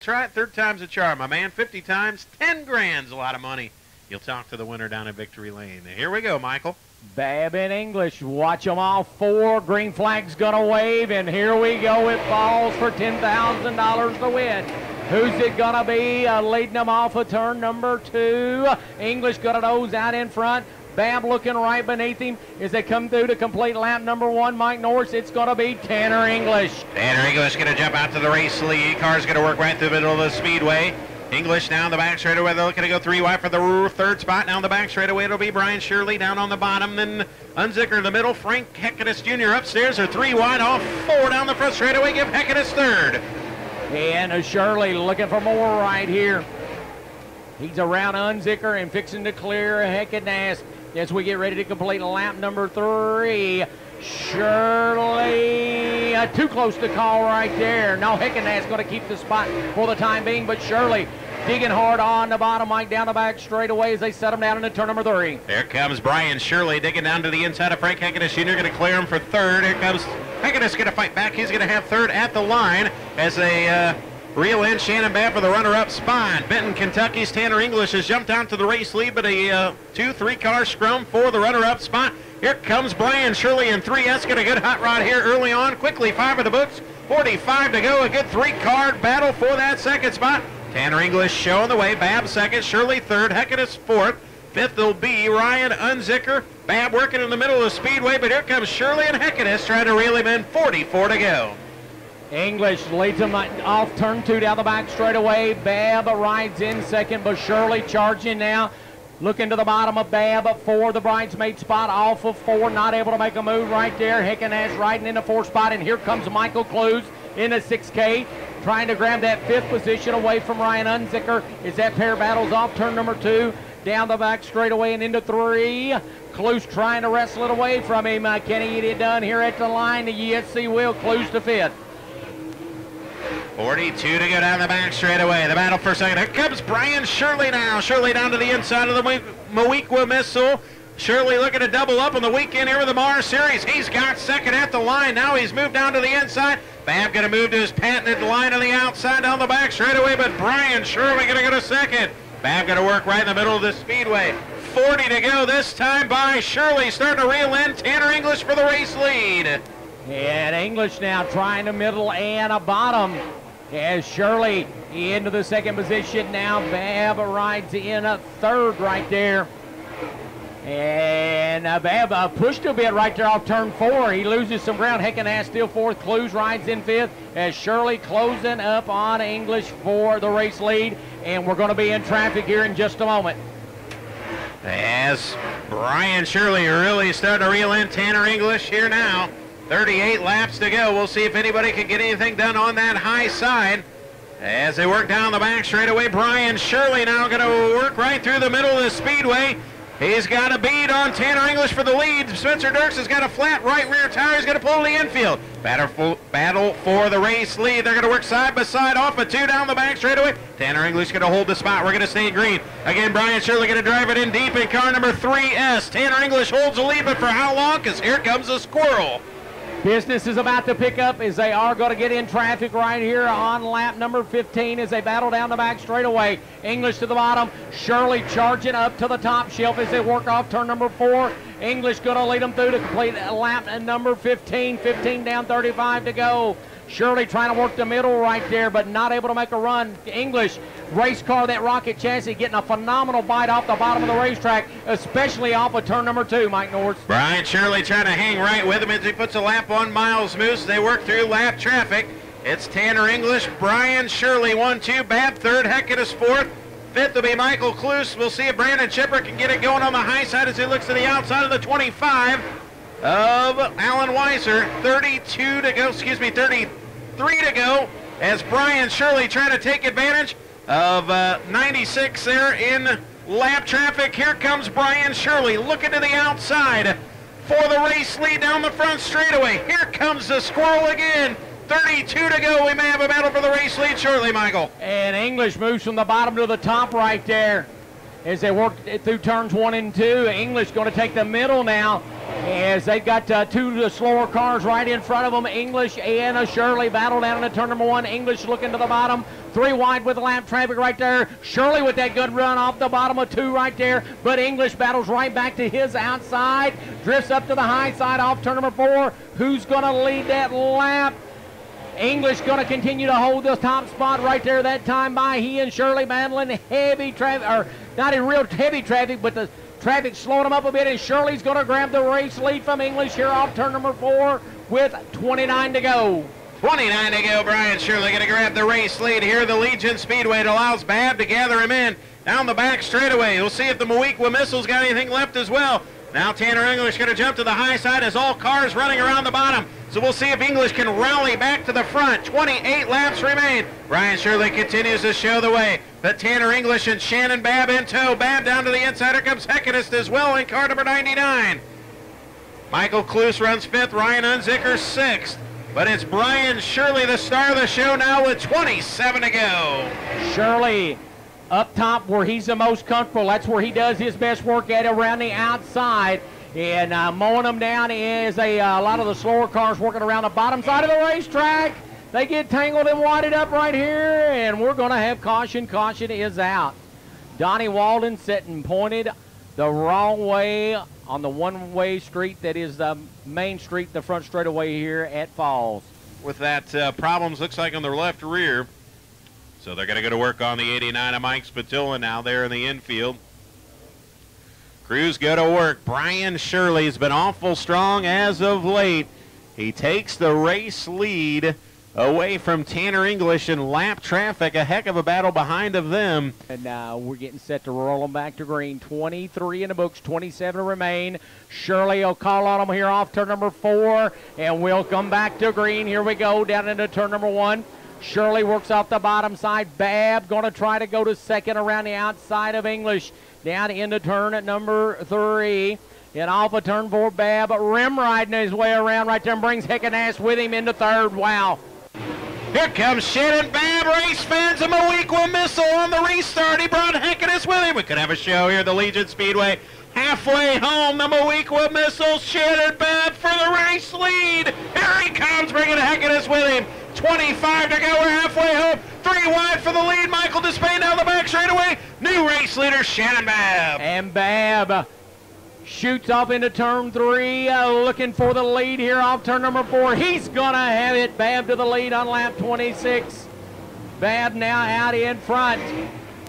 try it. Third time's a charm, my man. 50 times, 10 grand's a lot of money. You'll talk to the winner down in Victory Lane. Here we go, Michael. Babb in English. Watch them all four. Green flag's going to wave, and here we go. It falls for $10,000 to win. Who's it going to be leading them off of turn number 2? English got a nose out in front. Babb looking right beneath him as they come through to complete lap number 1. Mike Norris, it's going to be Tanner English. Tanner English going to jump out to the race lead. Car's going to work right through the middle of the speedway. English down the back straightaway. They're looking to go 3 wide for the third spot. Down the back straightaway, it'll be Brian Shirley down on the bottom. Then Unzicker in the middle. Frank Heckedus Jr. upstairs are 3 wide off 4 down the front straightaway. Give Heckedus third. And Shirley looking for more right here. He's around Unzicker and fixing to clear Heckedus as we get ready to complete lap number 3. Shirley, too close to call right there. No, Heckedus going to keep the spot for the time being, but Shirley digging hard on the bottom, Mike, down the back straightaway as they set him down into turn number 3. There comes Brian Shirley digging down to the inside of Frank Heckedus Jr. Going to clear him for third. Here comes Heckedus going to fight back. He's going to have third at the line as they reel in Shannon Babb for the runner-up spot. Benton, Kentucky's Tanner English has jumped out to the race lead, but a 2-3 car scrum for the runner-up spot. Here comes Brian Shirley in 3S. Got a good hot rod here early on. Quickly 5 of the books. 45 to go. A good 3-car battle for that second spot. Tanner English showing the way. Babb second. Shirley third. Heckedus fourth. Fifth will be Ryan Unzicker. Babb working in the middle of the speedway, but here comes Shirley and Heckedus trying to reel him in. 44 to go. English leads him off turn 2 down the back straightaway. Babb rides in second, but Shirley charging now. Looking to the bottom of Babb for the bridesmaid spot, off of 4, not able to make a move right there. Heckedus riding in the 4th spot, and here comes Michael Clues in the 6K, trying to grab that 5th position away from Ryan Unzicker as that pair battles off turn number 2, down the back straightaway and into 3. Clues trying to wrestle it away from him. Can he get it done here at the line? Yes, he will. Clues to 5th. 42 to go down the back straightaway. The battle for second. Here comes Brian Shirley now. Shirley down to the inside of the Moequa missile. Shirley looking to double up on the weekend here with the Mars Series. He's got second at the line. Now he's moved down to the inside. Babb going to move to his patented line on the outside down the back straightaway, but Brian Shirley going to go to second. Babb going to work right in the middle of the speedway. 40 to go this time by Shirley. Starting to reel in Tanner English for the race lead. And English now trying a middle and a bottom. As Shirley into the second position now. Babb rides in a third right there. And Babb pushed a bit right there off turn 4. He loses some ground. Heckedus still 4th. Clues rides in 5th as Shirley closing up on English for the race lead. And we're going to be in traffic here in just a moment. As Brian Shirley really starting to reel in Tanner English here now. 38 laps to go. We'll see if anybody can get anything done on that high side. As they work down the back straightaway, Brian Shirley now going to work right through the middle of the speedway. He's got a bead on Tanner English for the lead. Spencer Dirks has got a flat right rear tire. He's going to pull the infield. Battle for the race lead. They're going to work side by side off of 2 down the back straightaway. Tanner English going to hold the spot. We're going to stay green. Again, Brian Shirley going to drive it in deep in car number 3S. Tanner English holds the lead, but for how long? Because here comes a squirrel. Business is about to pick up as they are going to get in traffic right here on lap number 15 as they battle down the back straightaway. English to the bottom. Shirley charging up to the top shelf as they work off turn number 4. English going to lead them through to complete lap number 15. 15 down, 35 to go. Shirley trying to work the middle right there, but not able to make a run. English, race car, that rocket chassis, getting a phenomenal bite off the bottom of the racetrack, especially off of turn number 2, Mike Norris. Brian Shirley trying to hang right with him as he puts a lap on Miles Moose. They work through lap traffic. It's Tanner English, Brian Shirley 1-2, Babb 3rd, Heckedus 4th. 5th will be Michael Cluse. We'll see if Brandon Chipper can get it going on the high side as he looks to the outside of the 25 of Alan Weiser. 32 to go, 33 to go as Brian Shirley trying to take advantage of 96 there in lap traffic. Here comes Brian Shirley looking to the outside for the race lead down the front straightaway. Here comes the squirrel again. 32 to go. We may have a battle for the race lead shortly, Michael. And English moves from the bottom to the top right there. as they work through turns 1 and 2. English going to take the middle now, as they've got two slower cars right in front of them. English and Shirley battle down into turn number 1. English looking to the bottom. 3 wide with lap traffic right there. Shirley with that good run off the bottom of 2 right there, but English battles right back to his outside. Drifts up to the high side off turn number 4. Who's going to lead that lap? English going to continue to hold the top spot right there that time by he and Shirley battling heavy traffic, or not in real heavy traffic, but the traffic slowing them up a bit, and Shirley's going to grab the race lead from English here off turn number 4 with 29 to go. 29 to go. Brian Shirley going to grab the race lead here. The Legion Speedway. It allows Babb to gather him in down the back straightaway. We'll see if the Moequa Missile's got anything left as well. Now Tanner English going to jump to the high side as all cars running around the bottom. So we'll see if English can rally back to the front. 28 laps remain. Brian Shirley continues to show the way. But Tanner English and Shannon Babb in tow. Babb down to the inside. Here comes Heckenist as well in car number 99. Michael Kloos runs 5th. Ryan Unzicker 6th. But it's Brian Shirley, the star of the show now, with 27 to go. Shirley up top where he's the most comfortable. That's where he does his best work at around the outside. And mowing them down is a lot of the slower cars working around the bottom side of the racetrack. They get tangled and wadded up right here, and we're going to have caution. Caution is out. Donnie Walden sitting pointed the wrong way on the one-way street that is the main street, the front straightaway here at Fals. With that problems, looks like on their left rear. So they're going to go to work on the 89 of Mike Spatilla now there in the infield. Crews go to work. Brian Shirley's been awful strong as of late. He takes the race lead away from Tanner English in lap traffic. A heck of a battle behind of them. And now we're getting set to roll them back to green. 23 in the books, 27 remain. Shirley will call on them here off turn number 4, and we'll come back to green. Here we go down into turn number 1. Shirley works off the bottom side. Babb going to try to go to second around the outside of English. Down into turn at number 3. And off of turn 4, Babb rim riding his way around right there and brings Heckenast with him into 3rd. Wow. Here comes Shannon Babb. Race fans, a Moequa Missile on the restart. He brought Heckenast with him. We could have a show here at the Legion Speedway. Halfway home, the Moequa Missile. Shannon Babb for the race lead. Here he comes, bringing Heckenast with him. 25 to go. We're halfway home. 3 wide for the lead. Michael Despain down the back straightaway. New race leader, Shannon Babb. And Babb shoots off into turn 3, looking for the lead here off turn number 4. He's going to have it. Babb to the lead on lap 26. Babb now out in front.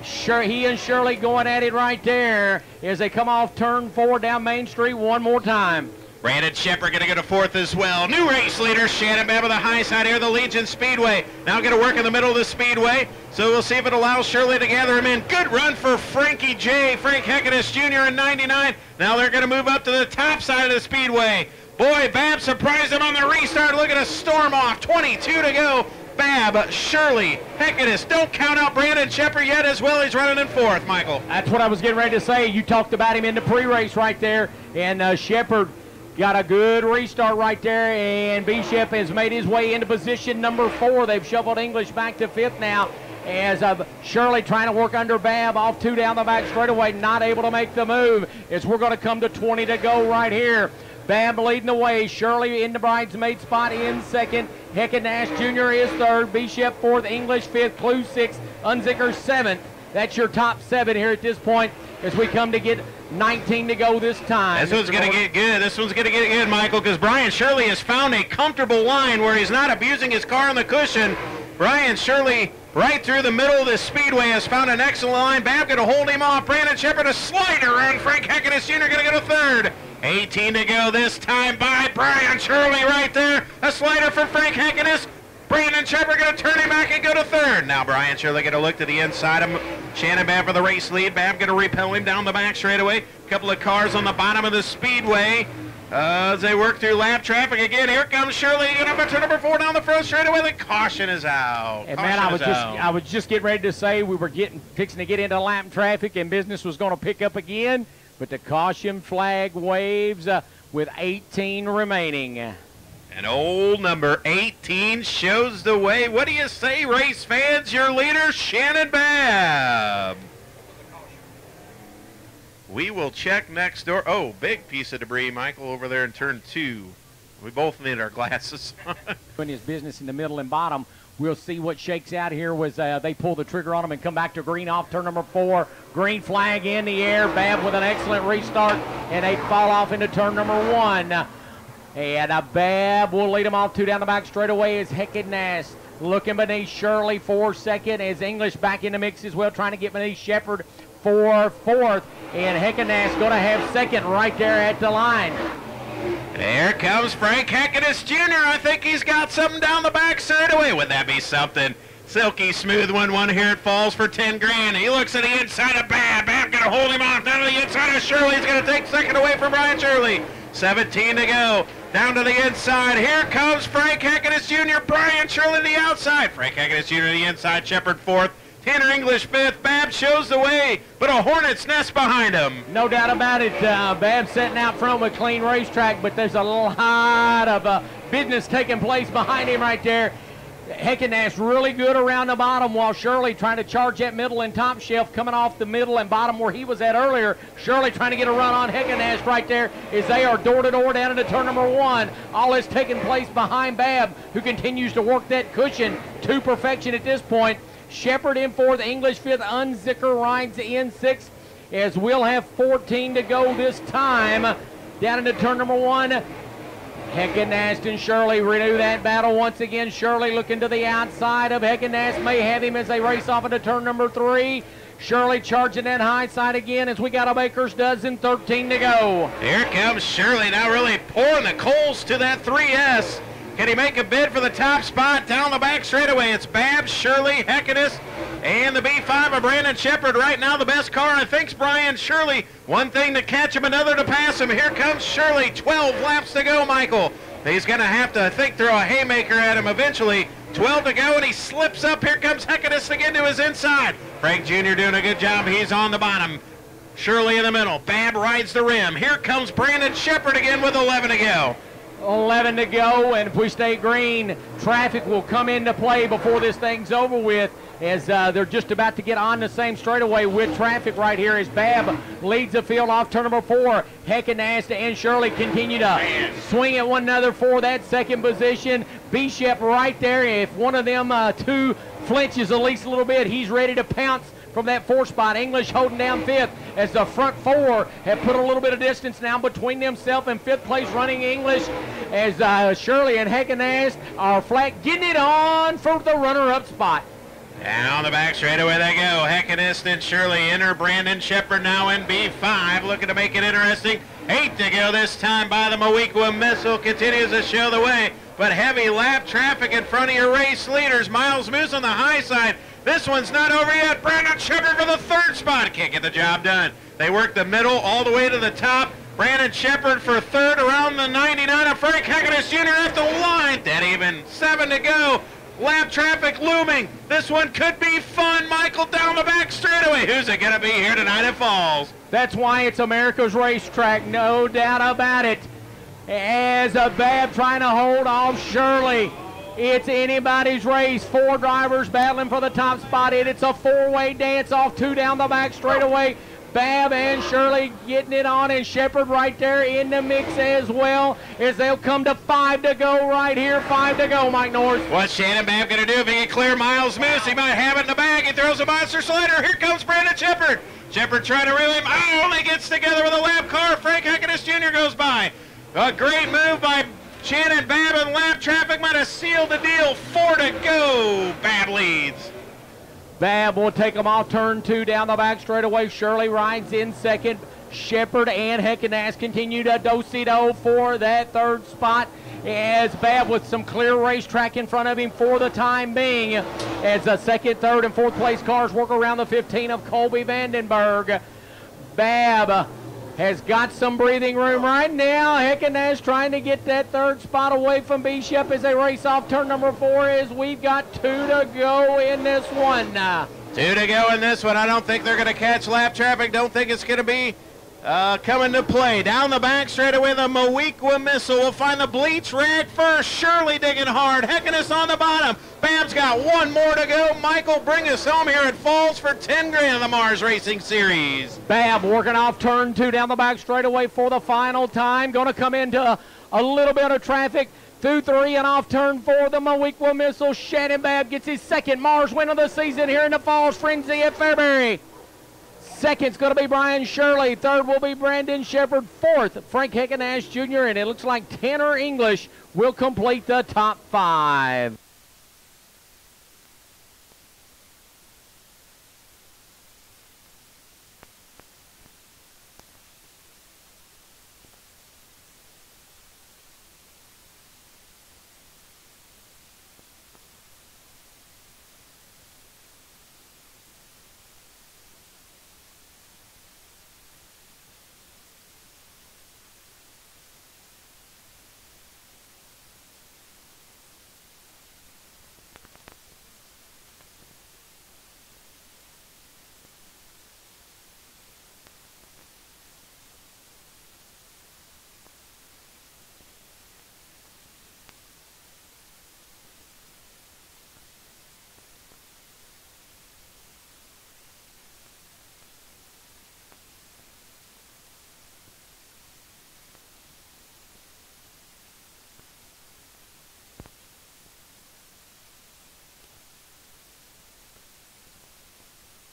He and Shirley going at it right there as they come off turn 4 down Main Street one more time. Brandon Shepard going to go to 4th as well. New race leader, Shannon Babb on the high side here, the Legion Speedway. Now going to work in the middle of the speedway, so we'll see if it allows Shirley to gather him in. Good run for Frankie J. Frank Heckenast Jr. in 99. Now they're going to move up to the top side of the speedway. Boy, Babb surprised him on the restart. Look at a storm off. 22 to go. Babb, Shirley, Heckenast. Don't count out Brandon Shepard yet as well. He's running in 4th, Michael. That's what I was getting ready to say. You talked about him in the pre-race right there, and Shepard got a good restart right there, and Bishop has made his way into position number 4. They've shuffled English back to 5th now, as Shirley trying to work under Babb off 2 down the back straightaway, not able to make the move, as we're going to come to 20 to go right here. Babb leading the way. Shirley in the bridesmaid spot in 2nd. Heckenast Jr. is 3rd. Bishop 4th. English 5th. Kloos 6th. Unzicker 7th. That's your top 7 here at this point as we come to get 19 to go this time. This one's going to get good. This one's going to get good, Michael, because Brian Shirley has found a comfortable line where he's not abusing his car on the cushion. Brian Shirley, right through the middle of this speedway, has found an excellent line. Babb going to hold him off. Brandon Shepard, a slider on Frank Heckenast Jr. going to go to 3rd. 18 to go this time by Brian Shirley right there. A slider for Frank Heckenast. Brandon Shepard going to turn him back and go to 3rd. Now Brian Shirley going to look to the inside of Shannon Babb for the race lead. Babb going to repel him down the back straightaway. A couple of cars on the bottom of the speedway as they work through lap traffic again. Here comes Shirley going up to number 4 down the front straightaway. The caution is out. And man, I was just getting ready to say we were fixing to get into lap traffic and business was going to pick up again, but the caution flag waves with 18 remaining. And old number 18 shows the way. What do you say, race fans? Your leader, Shannon Babb. We will check next door. Oh, big piece of debris, Michael, over there in turn 2. We both need our glasses. Doing his business in the middle and bottom. We'll see what shakes out here was they pull the trigger on him and come back to green off turn number 4. Green flag in the air. Babb with an excellent restart, and they fall off into turn number 1. And Babb will lead them off 2 down the back straightaway as Checkered looking beneath Shirley for second, as English back in the mix as well, trying to get beneath Shepherd for fourth. And Checkered going to have second right there at the line. There comes Frank Checkered Jr. I think he's got something down the back straightaway. Would that be something? Silky smooth 1-1 here at Falls for 10 grand. He looks at the inside of Babb. Babb going to hold him off. Down to the inside of Shirley. He's going to take second away from Brian Shirley. 17 to go. Down to the inside. Here comes Frank Checkered Jr. Brian Shirley to the outside. Frank Checkered Jr. to the inside. Shepherd fourth. Tanner English fifth. Babb shows the way, but a hornet's nest behind him. No doubt about it. Babb sitting out front with clean racetrack, but there's a lot of business taking place behind him right there. Checkered really good around the bottom, while Shirley trying to charge that middle and top shelf, coming off the middle and bottom where he was at earlier. Shirley trying to get a run on Checkered right there as they are door-to-door down into turn number 1. All is taking place behind Babb, who continues to work that cushion to perfection at this point. Shepherd in fourth, English fifth, Unzicker rides in sixth, as we'll have 14 to go this time. Down into turn number 1. Checkered and Shirley renew that battle once again. Shirley looking to the outside of Checkered. May have him as they race off into turn number 3. Shirley charging that high side again as we got a baker's dozen, 13 to go. Here comes Shirley now, really pouring the coals to that 3S. Can he make a bid for the top spot down the back straightaway? It's Babb, Shirley, Checkered, and the B5 of Brandon Shepherd. Right now the best car, I think, is Brian Shirley. One thing to catch him, another to pass him. Here comes Shirley, 12 laps to go, Michael. He's going to have to, I think, throw a haymaker at him eventually. 12 to go, and he slips up. Here comes Checkered again to his inside. Frank Jr. doing a good job. He's on the bottom. Shirley in the middle. Babb rides the rim. Here comes Brandon Shepherd again with 11 to go. 11 to go, and if we stay green, traffic will come into play before this thing's over with, as they're just about to get on the same straightaway with traffic right here as Babb leads the field off turn number 4. Checkered and Shirley continue to swing at one another for that second position. Bishop right there. If one of them two flinches at least a little bit, he's ready to pounce from that 4th spot. English holding down 5th, as the front 4 have put a little bit of distance now between themselves and 5th place running English, as Shirley and Checkered are flat getting it on for the runner-up spot. Down the back straightaway they go. Checkered and Shirley enter. Brandon Shepherd now in B5, looking to make it interesting. 8 to go this time by the Moequa Missile. Continues to show the way, but heavy lap traffic in front of your race leaders. Miles Moose on the high side. This one's not over yet. Brandon Shepherd for the 3rd spot. Can't get the job done. They work the middle all the way to the top. Brandon Shepherd for 3rd around the 99 of Frank Checkered Jr. at the line. Dead even. 7 to go. Lap traffic looming. This one could be fun. Michael down the back straightaway. Who's it going to be here tonight at Falls? That's why it's America's racetrack, no doubt about it. As Babb trying to hold off Shirley. It's anybody's race. 4 drivers battling for the top spot. It's a 4-way dance off 2 down the back straightaway. Babb and Shirley getting it on, and Shepherd right there in the mix as well, as they'll come to 5 to go right here. 5 to go, Mike Norris. What's Shannon Babb going to do if he can clear Miles Moose? He might have it in the bag. He throws a monster slider. Here comes Brandon Shepherd. Shepherd trying to reel him. Oh, only gets together with a lap car. Frank Checkered Jr. goes by. A great move by Shannon Babb, and lap traffic might have sealed the deal. 4 to go. Babb leads. Babb will take them off turn 2 down the back straightaway. Shirley rides in second. Shepherd and Checkered continue to do-si-do for that 3rd spot, as Babb with some clear racetrack in front of him for the time being, as the 2nd, 3rd, and 4th place cars work around the 15 of Colby Vandenberg. Babb has got some breathing room right now. Checkered trying to get that 3rd spot away from Bishop as they race off turn number 4, as we've got 2 to go in this one. 2 to go in this one. I don't think they're going to catch lap traffic. Don't think it's going to be Coming to play. Down the back straightaway, the Moweaqua Missile will find the Bleach Red first. Shirley digging hard. Heckiness on the bottom. Babb's got one more to go. Michael, bring us home here at Fals for 10 grand in the Mars Racing Series. Babb working off turn 2 down the back straightaway for the final time. Going to come into a little bit of traffic. Through 3 and off turn 4, the Moweaqua Missile. Shannon Babb gets his second Mars win of the season here in the Falls Frenzy at Fairbury. Second's going to be Brian Shirley. Third will be Brandon Shepard. Fourth, Frank Heckenash Jr. And it looks like Tanner English will complete the top 5.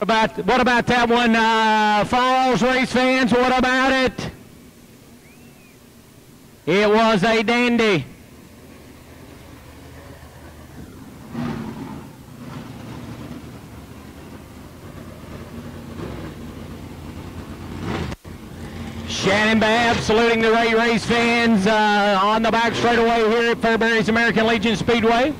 What about that one, Falls race fans? What about it? It was a dandy. Shannon Babb saluting the race fans on the back straightaway here at Fairbury's American Legion Speedway.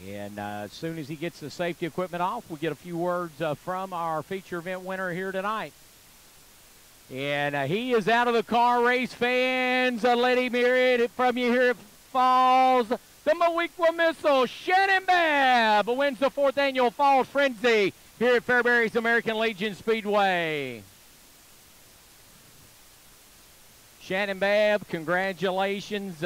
And as soon as he gets the safety equipment off, we'll get a few words from our feature event winner here tonight. And he is out of the car, race fans. Let him hear it from you here at Falls. The Moweaqua Missile, Shannon Babb, wins the 4th annual Falls Frenzy here at Fairbury's American Legion Speedway. Shannon Babb, congratulations.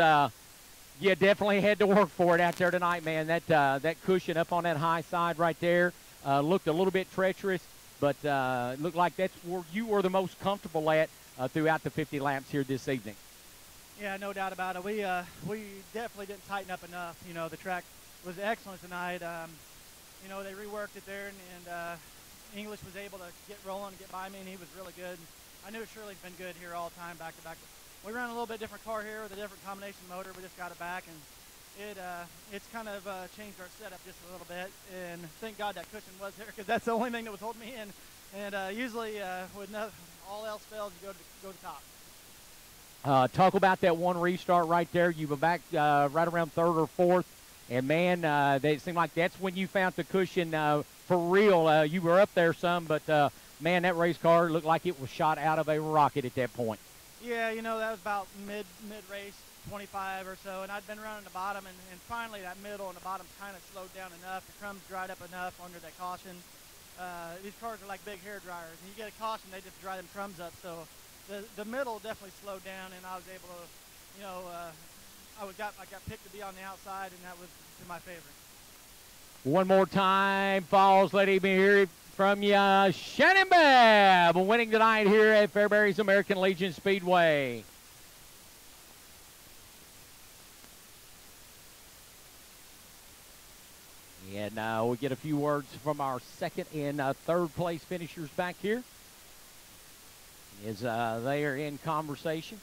You definitely had to work for it out there tonight, man. That cushion up on that high side right there looked a little bit treacherous, but it looked like that's where you were the most comfortable at throughout the 50 laps here this evening. Yeah, no doubt about it. We definitely didn't tighten up enough. You know, the track was excellent tonight. You know, they reworked it there, and English was able to get rolling, get by me, and he was really good. I knew Shirley's been good here all the time, back to back. We ran a little bit different car here with a different combination motor. We just got it back, and it's kind of changed our setup just a little bit. And thank God that cushion was there, because that's the only thing that was holding me in. And usually, with all else fails, you go to top. Talk about that one restart right there. You were back right around 3rd or 4th, and man, it seemed like that's when you found the cushion for real. You were up there some, but man, that race car looked like it was shot out of a rocket at that point. Yeah, you know, that was about mid-race, 25 or so, and I'd been running the bottom, and finally that middle and the bottom kind of slowed down enough. The crumbs dried up enough under that caution. These cars are like big hair dryers, and you get a caution, they just dry them crumbs up. So the middle definitely slowed down, and I was able to, you know, I got picked to be on the outside, and that was to my favor. One more time, Falls, let him hear it from you. Shannon Babb winning tonight here at Fairbury's American Legion Speedway. And we'll get a few words from our 2nd and 3rd place finishers back here as they are in conversation.